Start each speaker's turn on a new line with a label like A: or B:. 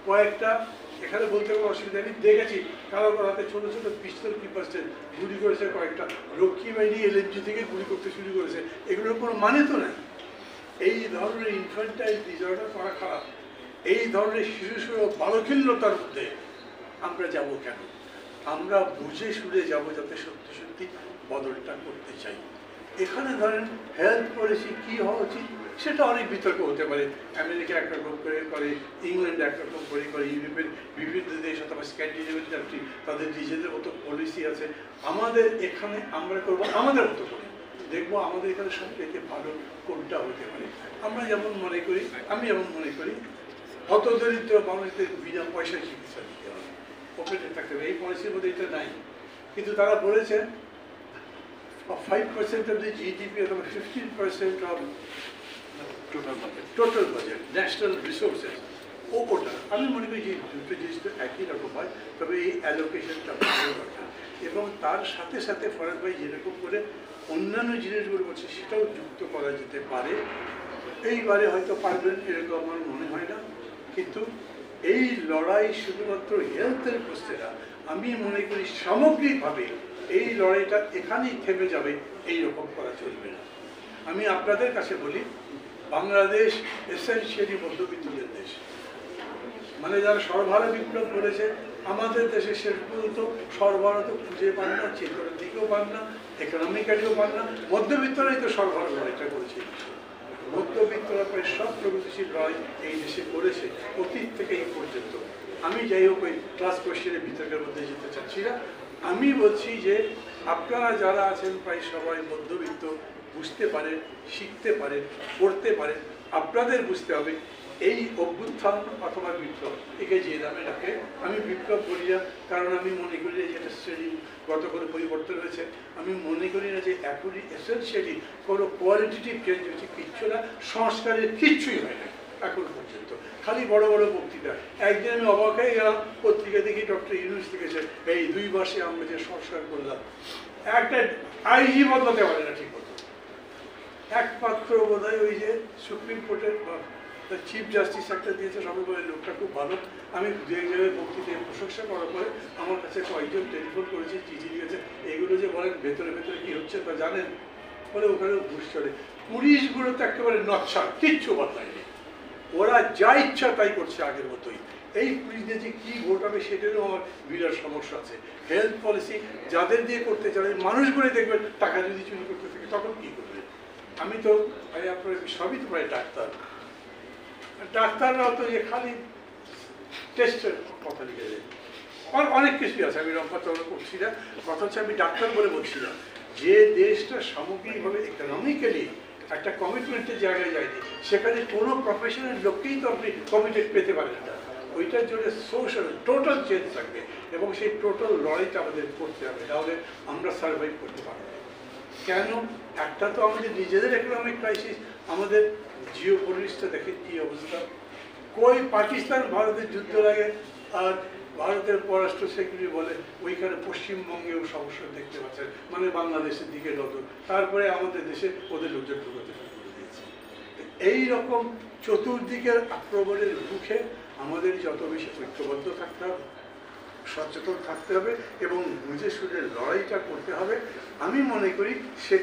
A: কয়েকটা এখানে বলতে কোনো অসুবিধা নেই, দেখেছি কারো হাতে ছোটো ছোটো পিস্তল কি পাচ্ছে গুলি করেছে, কয়েকটা রক্ষী বাহিনী এলএমজি থেকে গুলি করতে শুরু করেছে, এগুলোর কোনো মানে তো নাই। এই ধরনের ইনফ্যান্টাইল ডিসঅর্ডার করা খারাপ। এই ধরনের শিশু বালখিল্যতার মধ্যে আমরা যাব কেন? আমরা বুঝে শুনে যাব যাতে সত্যি সত্যি বদলটা করতে চাই। এখানে ধরেন হেলথ পলিসি কী হওয়া উচিত সেটা অনেক বিতর্ক হতে পারে। আমেরিকা একরকম করে, ইংল্যান্ড একরকম করে, ইউরোপের বিভিন্ন দেশ অথবা স্ক্যান্ডিনেভিয়ান কান্ট্রি তাদের নিজেদের মতো পলিসি আছে। আমাদের এখানে আমরা করবো আমাদের মতো করে, দেখবো আমাদের এখানে সবথেকে ভালো কোনটা হতে পারে। আমরা যেমন মনে করি, আমি যেমন মনে করি হতদরিদ্র মানুষদের বিনা পয়সায় চিকিৎসা দিতে হবে, ওপেনে থাকতে হবে। এই পলিসির মধ্যে এটা নাই, কিন্তু তারা বলেছেন 5% of the GDP অথবা 15% of total budget national resources ওটা। আমি মনে করি যে দুটো জিনিস তো একই রকম হয়, তবে এই অ্যালোকেশনটা ভালো দরকার। এবং তার সাথে সাথে ফরাদ ভাই যেরকম করে অন্যান্য জিনিসগুলো বলছে সেটাও যুক্ত করা যেতে পারে। এইবারে হয়তো পারবেন এরকম আমার মনে হয় না, কিন্তু এই লড়াই শুধুমাত্র হেলথের প্রশ্নে না, আমি মনে করি সামগ্রিকভাবে এই লড়াইটা এখানেই থেমে যাবে, এইরকম করা চলবে না। আমি আপনাদের কাছে বলি, বাংলাদেশ এসেনশিয়ালি মধ্যবিত্তদের দেশ, মানে যারা সরবরাহ বিপ্লব করেছে আমাদের দেশে শেষ পর্যন্ত সরবরাহ তো খুঁজে পান না, চেতনার দিকেও পান না, ইকোনমিক্যালিও পান না। মধ্যবিত্তরাই তো সরবরাহ লড়াইটা করেছে। মধ্যবিত্তরা প্রায় সব প্রগতিশীল লড়াই এই দেশে করেছে অতীত থেকে এই পর্যন্ত। আমি যাই হোক ওই ক্লাস কোয়েশ্চেনের বিতর্কের মধ্যে যেতে চাচ্ছি না। আমি বলছি যে আপনারা যারা আছেন প্রায় সবাই মধ্যবিত্ত, বুঝতে পারেন, শিখতে পারেন, পড়তে পারেন। আপনাদের বুঝতে হবে এই অভ্যুত্থান অথবা বিপ্লব, একে যে নামে ডাকে, আমি বিপ্লব বলি না, কারণ আমি মনে করি যে যেটা শ্রেণীগত করে পরিবর্তন হয়েছে। আমি মনে করি না যে এখনই এসেনশিয়ালি কোনো কোয়ালিটেটিভ চেঞ্জ হচ্ছে, কিচ্ছু না, সংস্কারের কিচ্ছুই হয় না এখন পর্যন্ত, খালি বড় বড় বক্তৃতা। একদিন আমি অবাক হয়ে গেলাম, পত্রিকা দেখি ডক্টর ইউনূস লিখেছে এই 2 মাসে আমরা যে সংস্কার করলাম, একটা আইজি বদলাতে পারে না ঠিক মতো। একমাত্র বোধ হয় ওই যে সুপ্রিম কোর্টের চিফ জাস্টিস একটা দিয়েছে, সবাই বলে লোকটা খুব ভালো। আমি দু এক জায়গায় বক্তৃতায় প্রশংসা করার পরে আমার কাছে কয়েকজন টেলিফোন করেছে, চিঠি লিখেছে, এগুলো যে বলেন ভেতরে ভেতরে কি হচ্ছে তা জানেন? বলে ওখানে ঘুষ চলে। পুলিশগুলো তো একেবারে নচ্ছা, কিচ্ছু বদলায়নি, ওরা যা ইচ্ছা তাই করছে আগের মতোই। এই পুলিশ দিয়ে যে কী ভোট হবে সেটারও আমার বিরাট সমস্যা আছে। হেলথ পলিসি যাদের দিয়ে করতে চাই, মানুষগুলো দেখবেন টাকা যদি চুরি করতে থাকে তখন কী করবে? আমি তো আপনার সবই তো প্রায় ডাক্তাররাও তো যে খালি টেস্টের কথা লিখে দেয়, অনেক কিছুই আছে। আমি কথা করছি না, কথা হচ্ছে আমি ডাক্তার বলে বলছি না, যে দেশটা সামগ্রিকভাবে ইকোনমিক্যালি একটা কমিটমেন্টের জায়গায় যায়নি, সেখানে কোনো প্রফেশনের লোককেই তো আপনি কমিটেড পেতে পারেন না। ওইটার জন্য সোশ্যাল টোটাল চেঞ্জ থাকবে, এবং সেই টোটাল লড়াইটা আমাদের করতে হবে, তাহলে আমরা সার্ভাইভ করতে পারবো। কেন? একটা তো আমাদের নিজেদের ইকোনমিক ক্রাইসিস, আমাদের জিও পলিটিক্সটা দেখে কী অবস্থা। কই পাকিস্তান ভারতের যুদ্ধ লাগে আর ভারতের পররাষ্ট্র সেক্রেটারি বলে ওইখানে পশ্চিমবঙ্গেও সমস্যা দেখতে পাচ্ছেন, মানে বাংলাদেশের দিকে নজর, তারপরে আমাদের দেশে ওদের লোকজন ঢুকতে শুরু করে দিয়েছে। এইরকম চতুর্দিকের আক্রমণের মুখে আমাদের যত বেশি ঐক্যবদ্ধ থাকতে হবে, সচেতন থাকতে হবে এবং বুঝে শুনে লড়াইটা করতে হবে। আমি মনে করি সে